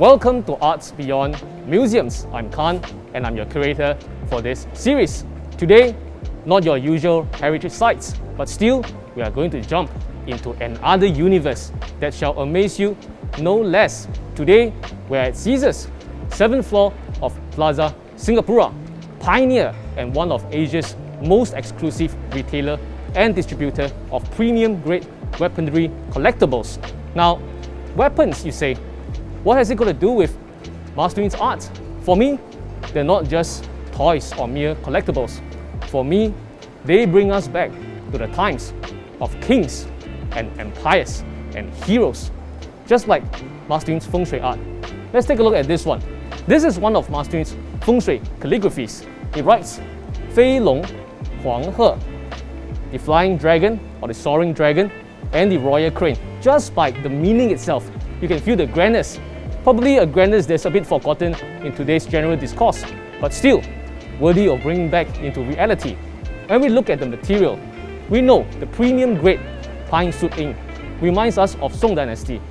Welcome to Arts Beyond Museums. I'm Khan and I'm your curator for this series. Today, not your usual heritage sites, but still, we are going to jump into another universe that shall amaze you no less. Today, we're at Caesars, 7th floor of Plaza, Singapura, pioneer and one of Asia's most exclusive retailer and distributor of premium grade weaponry collectibles. Now, weapons, you say, what has it got to do with mastering art? For me, they're not just toys or mere collectibles. For me, they bring us back to the times of kings and empires and heroes, just like Master Yun's feng shui art. Let's take a look at this one. This is one of Master Yun's feng shui calligraphies. It writes, 飞龙黄鹤, the flying dragon or the soaring dragon, and the royal crane. Just by the meaning itself, you can feel the grandness. Probably a grandness that's a bit forgotten in today's general discourse, but still worthy of bringing back into reality. When we look at the material, we know the premium grade pine soot ink reminds us of Song Dynasty,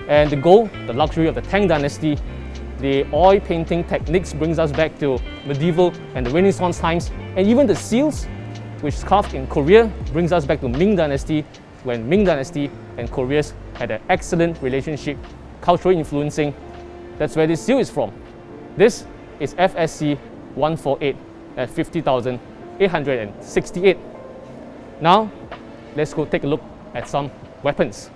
and the gold, the luxury of the Tang Dynasty. The oil painting techniques brings us back to medieval and the Renaissance times, and even the seals, which is carved in Korea, brings us back to Ming Dynasty, when Ming Dynasty and Koreans had an excellent relationship, culturally influencing. That's where this seal is from. This is FSC 148 at 50,868. Now, let's go take a look at some weapons.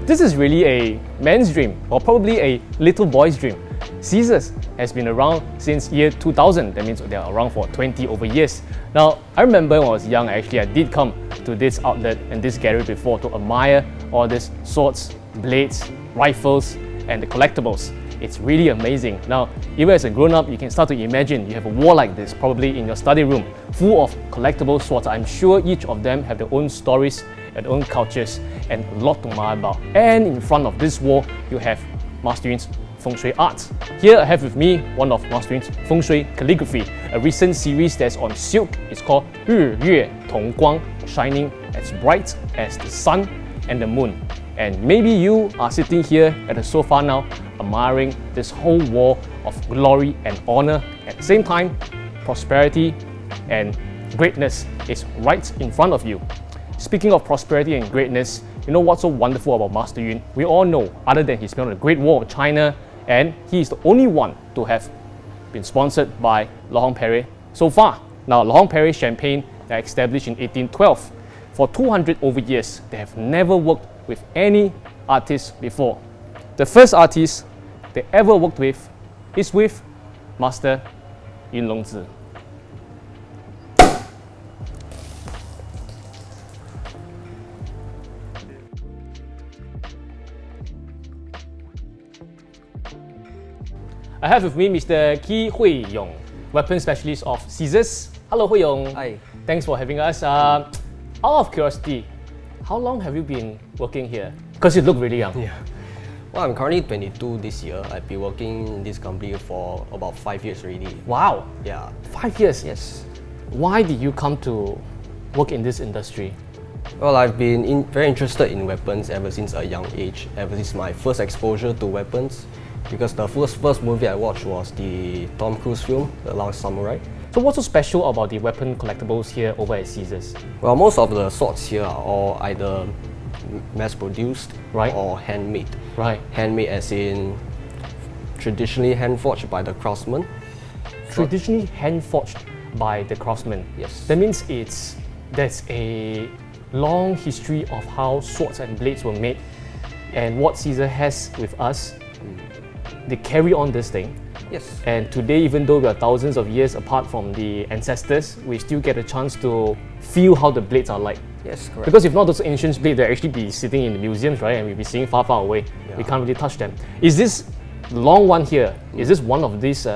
This is really a man's dream, or probably a little boy's dream. Caesars has been around since year 2000. That means they are around for 20 over years. Now, I remember when I was young, I did come to this outlet and this gallery before to admire all these swords, blades, rifles, and the collectibles. It's really amazing. Now, even as a grown-up, you can start to imagine you have a wall like this, probably in your study room, full of collectible swords. I'm sure each of them have their own stories and own cultures and a lot to admire about. And in front of this wall, you have Master Yun's feng shui art. Here I have with me one of Master Yun's feng shui calligraphy, a recent series that's on silk. It's called 日月同光, shining as bright as the sun and the moon. And maybe you are sitting here at the sofa now, admiring this whole wall of glory and honor. At the same time, prosperity and greatness is right in front of you. Speaking of prosperity and greatness, you know what's so wonderful about Master Yun? We all know, other than he's been on the Great Wall of China, and he is the only one to have been sponsored by L'Orange Perrier so far. Now, L'Orange Perrier Champagne, they established in 1812. For 200 over years, they have never worked with any artist before. The first artist they ever worked with is with Master Yun Longzi. I have with me Mr. Ki Hui Yong, weapon specialist of Caesars. Hello, Hui Yong. Hi. Thanks for having us. Out of curiosity, how long have you been working here? Because you look really young. Yeah. Well, I'm currently 22 this year. I've been working in this company for about 5 years already. Wow. Yeah. 5 years? Yes. Why did you come to work in this industry? Well, I've been very interested in weapons ever since a young age, ever since my first exposure to weapons. Because the first movie I watched was the Tom Cruise film, The Last Samurai. So what's so special about the weapon collectibles here over at Caesars? Well, most of the swords here are all either mass-produced Right. or handmade. Right. Handmade as in traditionally hand-forged by the craftsman. Traditionally hand-forged by the craftsman. Yes. That means there's a long history of how swords and blades were made, and what Caesar has with us, they carry on this thing Yes. And today, even though we are thousands of years apart from the ancestors, we still get a chance to feel how the blades are like. Yes, correct. Because if not those ancient blades, they'd actually be sitting in the museums, right? And we'd be seeing far, far away. We can't really touch them. Is this long one here? Is this one of these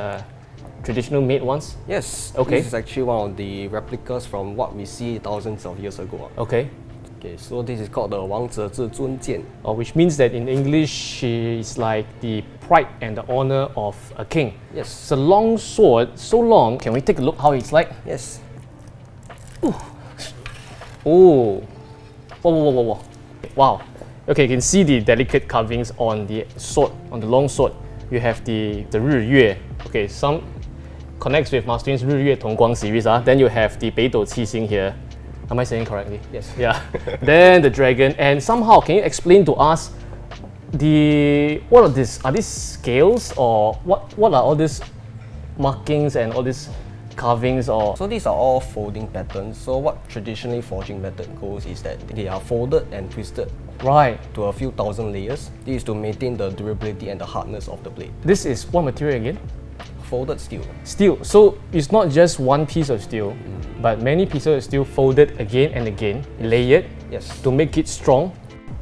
traditional made ones? Yes. Okay. This is actually one of the replicas from what we see thousands of years ago. Okay. Okay, so this is called the 王者至尊剑. Which means that in English, she's like the pride and the honor of a king. Yes. It's a long sword, so long. Can we take a look how it's like? Yes. Oh. Whoa, whoa, whoa, whoa, whoa. Wow. Okay, you can see the delicate carvings on the sword, on the long sword. You have the 日月. Okay, some connects with Master Yun's 日月同光 series. Then you have the 北斗七星 here. Am I saying correctly? Yes. Yeah. Then the dragon, and somehow can you explain to us what are these? Are these scales or what are all these markings and all these carvings or? So these are all folding patterns. So what traditionally forging method goes is that they are folded and twisted Right. to a few thousand layers. This is to maintain the durability and the hardness of the blade. This is what material again? Folded steel. Steel. So it's not just one piece of steel, but many pieces of steel folded again and again, layered Yes. to make it strong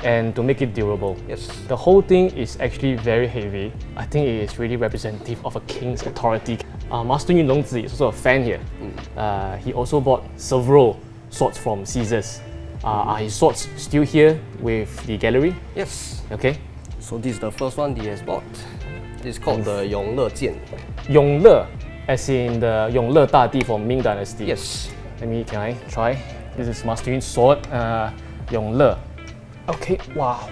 and to make it durable. Yes. The whole thing is actually very heavy. I think it is really representative of a king's authority. Master Yun Longzi is also a fan here. He also bought several swords from Caesars. Are his swords still here with the gallery? Yes. Okay. So this is the first one he has bought. This is called the 永乐剑. Yongle, as in the Yongle Dadi from Ming Dynasty. Yes. Can I try? This is Master Yun's sword, Yongle. Okay, wow.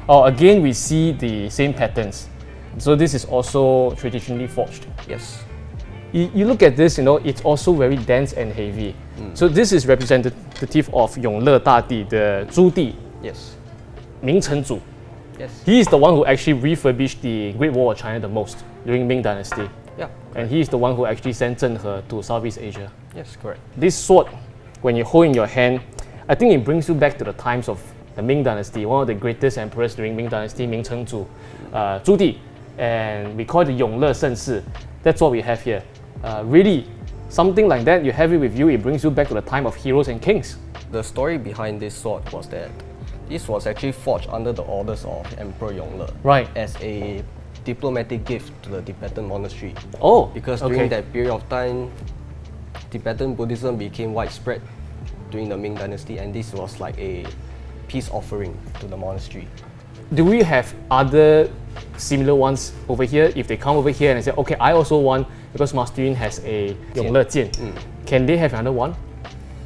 Oh, again we see the same patterns. So this is also traditionally forged. Yes. You look at this, it's also very dense and heavy. So this is representative of Yongle Dadi, the Zhu Di, Yes. Ming Chengzu. Yes. He is the one who actually refurbished the Great Wall of China the most during Ming Dynasty. Yeah. And he is the one who actually sent Zheng He to Southeast Asia. Yes, correct. This sword, when you hold in your hand, I think it brings you back to the times of the Ming Dynasty, one of the greatest emperors during Ming Dynasty, Ming Chengzu, Zhu Di, and we call it the Yongle Sheng Si. That's what we have here. Really, something like that, you have it with you, it brings you back to the time of heroes and kings. The story behind this sword was that this was actually forged under the orders of Emperor Yongle. Right. As a diplomatic gift to the Tibetan monastery. Oh, Because okay. during that period of time, Tibetan Buddhism became widespread during the Ming Dynasty, and this was like a peace offering to the monastery. Do we have other similar ones over here? If they come over here and say, okay, I also want, because Master Yun has a Yongle Jian, can they have another one?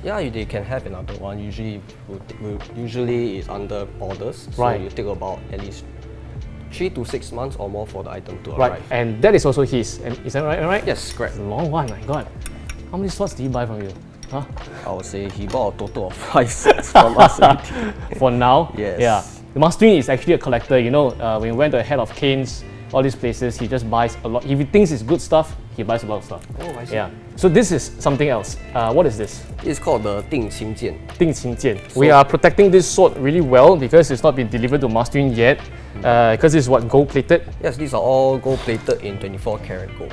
Yeah, they can have another one. Usually it's under orders, so Right. you take about at least 3 to 6 months or more for the item to Right, arrive. and that is also his. And is that right? Yes, correct. It's a long one, my God. How many swords did he buy from you? Huh? I would say he bought a total of 5 sets from us. For now? Yes. Yeah. The Master Yun is actually a collector. When we went to the Head of Canes, all these places, he just buys a lot. If he thinks it's good stuff, he buys a lot of stuff. Oh, I see. Yeah. So this is something else. What is this? It's called the 定情剑. 定情剑. We are protecting this sword really well because it's not been delivered to Master Yun yet. Because it's what, gold plated? Yes, these are all gold plated in 24 karat gold.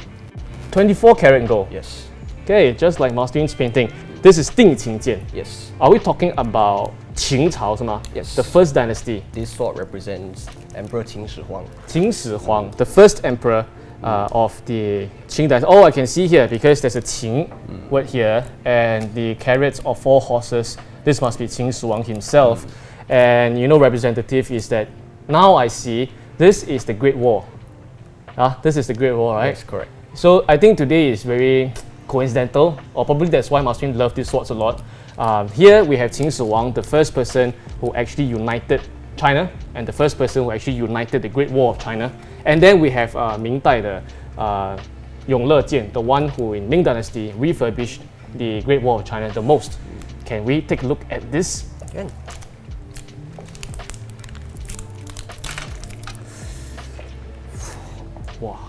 24 karat gold. Yes. Okay, just like Master Yun's painting. This is 定情剑. Yes. Are we talking about Qing Cao, Yes. the first dynasty? This sword represents Emperor Qin Shi Huang. Qin Shi Huang, the first emperor of the Qing dynasty. Oh, I can see here because there's a Qing word here and the carrots of 4 horses. This must be Qin Shi Huang himself. And representative is that now I see this is the Great Wall. This is the Great Wall, right? Yes, correct. So I think today is very coincidental, or probably that's why Master Yun loved these swords a lot. Here we have Qin Shi Huang, the first person who actually united China and the first person who actually united the Great Wall of China. And then we have Ming Dai, the Yongle Jian, the one who in Ming Dynasty refurbished the Great Wall of China the most. Can we take a look at this? Again. Wow.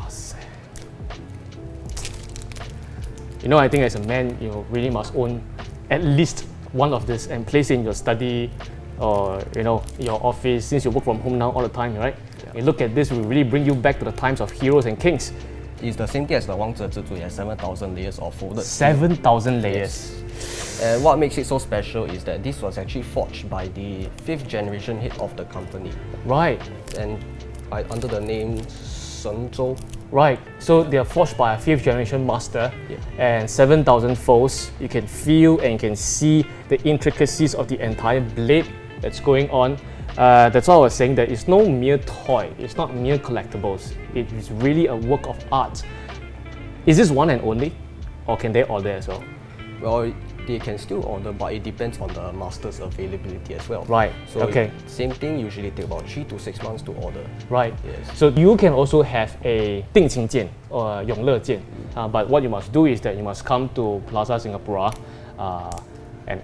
I think as a man, you really must own at least one of this and place it in your study or your office, since you work from home now all the time, right? Yeah. You look at this, will really bring you back to the times of heroes and kings. It's the same thing as the Wang Zhe Zizhu. It has 7,000 layers of folded. 7,000 layers. And what makes it so special is that this was actually forged by the 5th generation head of the company. Right. And under the name Shen Zhou. Right. So they are forged by a 5th generation master, and 7,000 folds. You can feel and you can see the intricacies of the entire blade that's going on. That's why I was saying that it's no mere toy. It's not mere collectibles. It is really a work of art. Is this one and only, or can they order as well? Well, they can still order, but it depends on the master's availability as well. Right. So okay. Same thing usually take about 3 to 6 months to order. Right. Yes. So you can also have a 定情剑 or 永乐剑, but what you must do is that you must come to Plaza Singapura and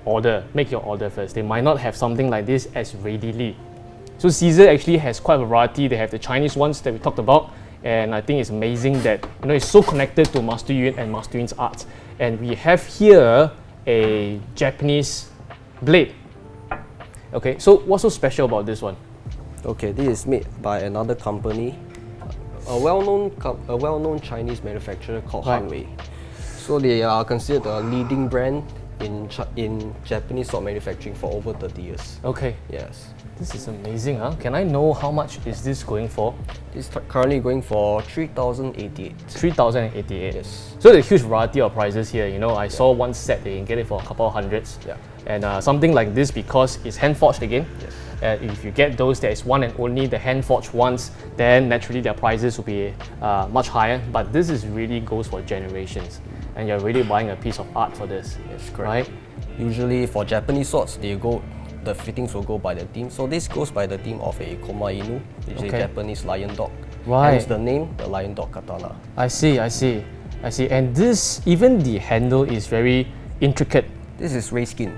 make your order first. They might not have something like this as readily. So Caesar actually has quite a variety. They have the Chinese ones that we talked about, and I think it's amazing that it's so connected to Master Yun and Master Yun's art. And we have here a Japanese blade. Okay, so what's so special about this one? Okay, this is made by another company, a well-known Chinese manufacturer called Hanwei. So they are considered a leading brand in Japanese sword manufacturing for over 30 years. Okay. Yes. This is amazing, huh? Can I know how much is this going for? It's currently going for 3,088. 3,088. Yes. So there's a huge variety of prices here. I saw one set, they can get it for a couple of hundreds. Yeah. And something like this, because it's hand forged again. Yes. If you get those that is one and only the hand forged ones, then naturally their prices will be much higher. But this is really goes for generations, and you're really buying a piece of art for this. Yes, correct. Right? Usually for Japanese swords, the fittings will go by the theme. So this goes by the theme of a Koma Inu, which is a Japanese lion dog. Right. Hence the name, the lion dog katana. I see. And this, even the handle is very intricate. This is ray skin,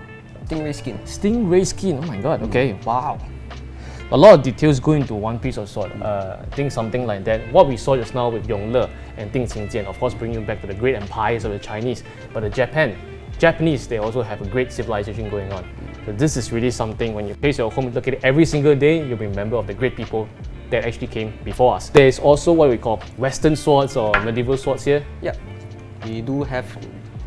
stingray skin. Stingray skin, oh my god, okay, wow. A lot of details go into one piece of sword. I think something like that. What we saw just now with Yongle and Ding Qingjian, of course, bringing you back to the great empires of the Chinese, but the Japanese, they also have a great civilization going on. So this is really something, when you place your home, look at it every single day, you'll remember of the great people that actually came before us. There's also what we call Western swords or medieval swords here. Yeah, we do have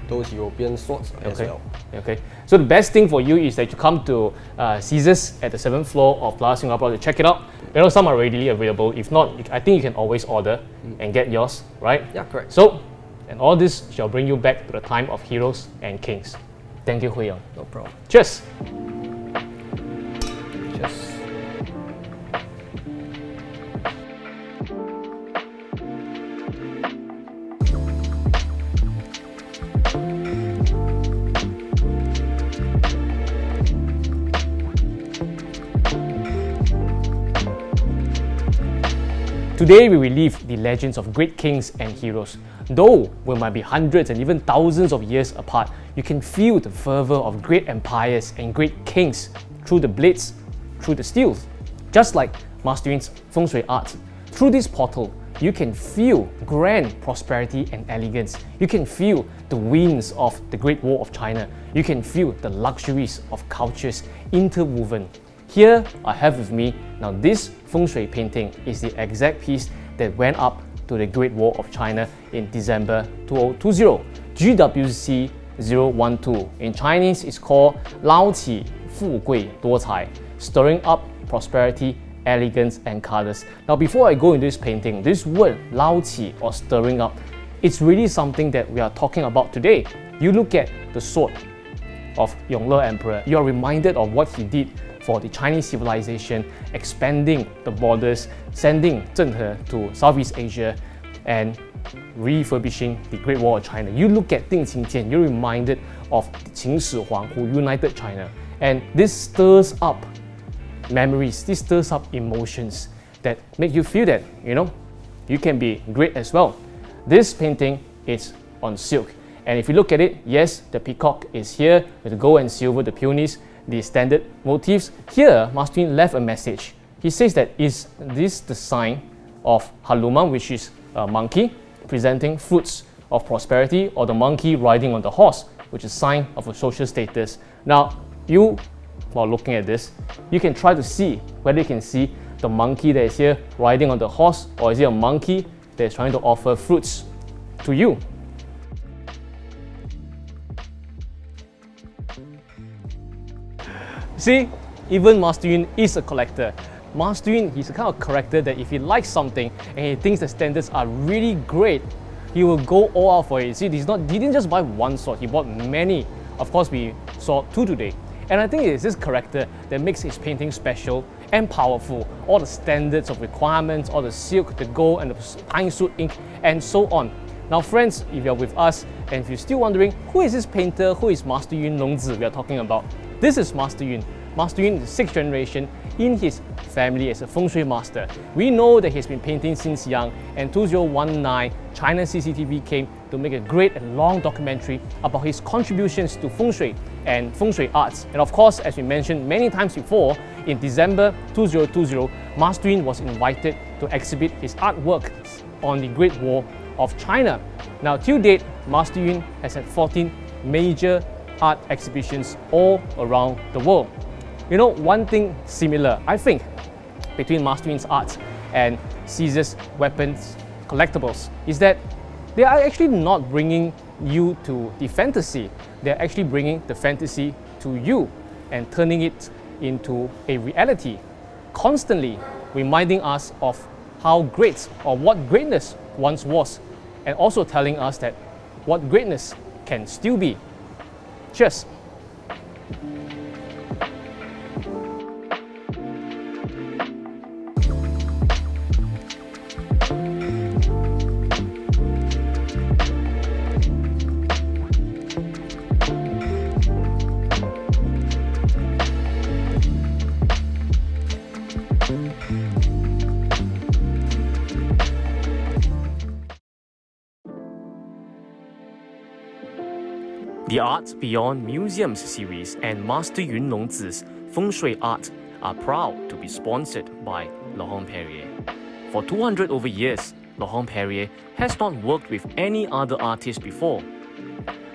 those European swords as well. Okay, so the best thing for you is that you come to Caesars at the 7th floor of Plaza Singapore to check it out. Some are readily available. If not, I think you can always order and get yours, right? Yeah, correct. So, and all this shall bring you back to the time of heroes and kings. Thank you, Hui Yong. No problem. Cheers! Cheers. Today we relive the legends of great kings and heroes. Though we might be hundreds and even thousands of years apart, you can feel the fervor of great empires and great kings through the blades, through the steels. Just like Master Yun's feng shui art, through this portal, you can feel grand prosperity and elegance. You can feel the winds of the Great Wall of China. You can feel the luxuries of cultures interwoven. Here I have with me, now this feng shui painting is the exact piece that went up to the Great Wall of China in December 2020, GWC 012. In Chinese, it's called 捞起富贵多财, stirring up prosperity, elegance and colors. Now before I go into this painting, this word 捞起 or stirring up, it's really something that we are talking about today. You look at the sword of Yongle Emperor, you are reminded of what he did for the Chinese civilization, expanding the borders, sending Zheng He to Southeast Asia, and refurbishing the Great Wall of China. You look at Ding Qingjian, you're reminded of Qin Shi Huang, who united China. And this stirs up memories, this stirs up emotions that make you feel that, you can be great as well. This painting is on silk. And if you look at it, yes, the peacock is here with the gold and silver, the peonies, the standard motifs. Here, Master Yun left a message. He says that is this the sign of Hanuman, which is a monkey presenting fruits of prosperity, or the monkey riding on the horse, which is a sign of a social status. Now, while looking at this, you can try to see whether you can see the monkey that is here riding on the horse, or is it a monkey that is trying to offer fruits to you. See, even Master Yun is a collector. Master Yun, he's the kind of character that if he likes something and he thinks the standards are really great, he will go all out for it. See, he didn't just buy one sword, he bought many. Of course, we saw 2 today. And I think it is this character that makes his painting special and powerful. All the standards of requirements, all the silk, the gold, and the pine soot ink, and so on. Now friends, if you're with us, and if you're still wondering, who is this painter, who is Master Yun Longzi we are talking about? This is Master Yun. Master Yun is the 6th generation in his family as a feng shui master. We know that he's been painting since young, and 2019, China CCTV came to make a great and long documentary about his contributions to feng shui and feng shui arts. And of course, as we mentioned many times before, in December 2020, Master Yun was invited to exhibit his artwork on the Great Wall of China. Now, till date, Master Yun has had 14 major art exhibitions all around the world. You know, one thing similar, I think, between Master Yun's art and Caesar's weapons collectibles is that they are actually not bringing you to the fantasy. They're actually bringing the fantasy to you and turning it into a reality, constantly reminding us of how great or what greatness once was, and also telling us that what greatness can still be. Cheers! The Art Beyond Museums series and Master Yun Longzi's Feng Shui art are proud to be sponsored by Laurent Perrier. For 200 over years, Laurent Perrier has not worked with any other artist before.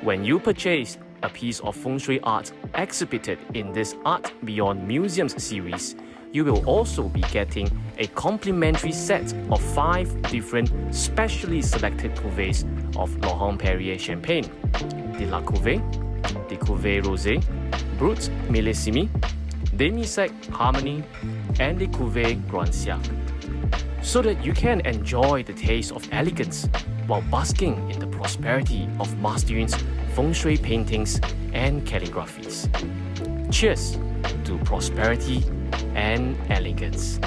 When you purchase a piece of Feng Shui art exhibited in this Art Beyond Museums series, you will also be getting a complimentary set of 5 different specially selected cuvées of Laurent Perrier champagne: the La Cuvée, the Cuvée Rosé, Brut Millésime, Demi-Sec Harmony, and the Cuvée Grand Siècle, so that you can enjoy the taste of elegance while basking in the prosperity of Master Yun's feng shui paintings and calligraphies. Cheers to prosperity and elegance.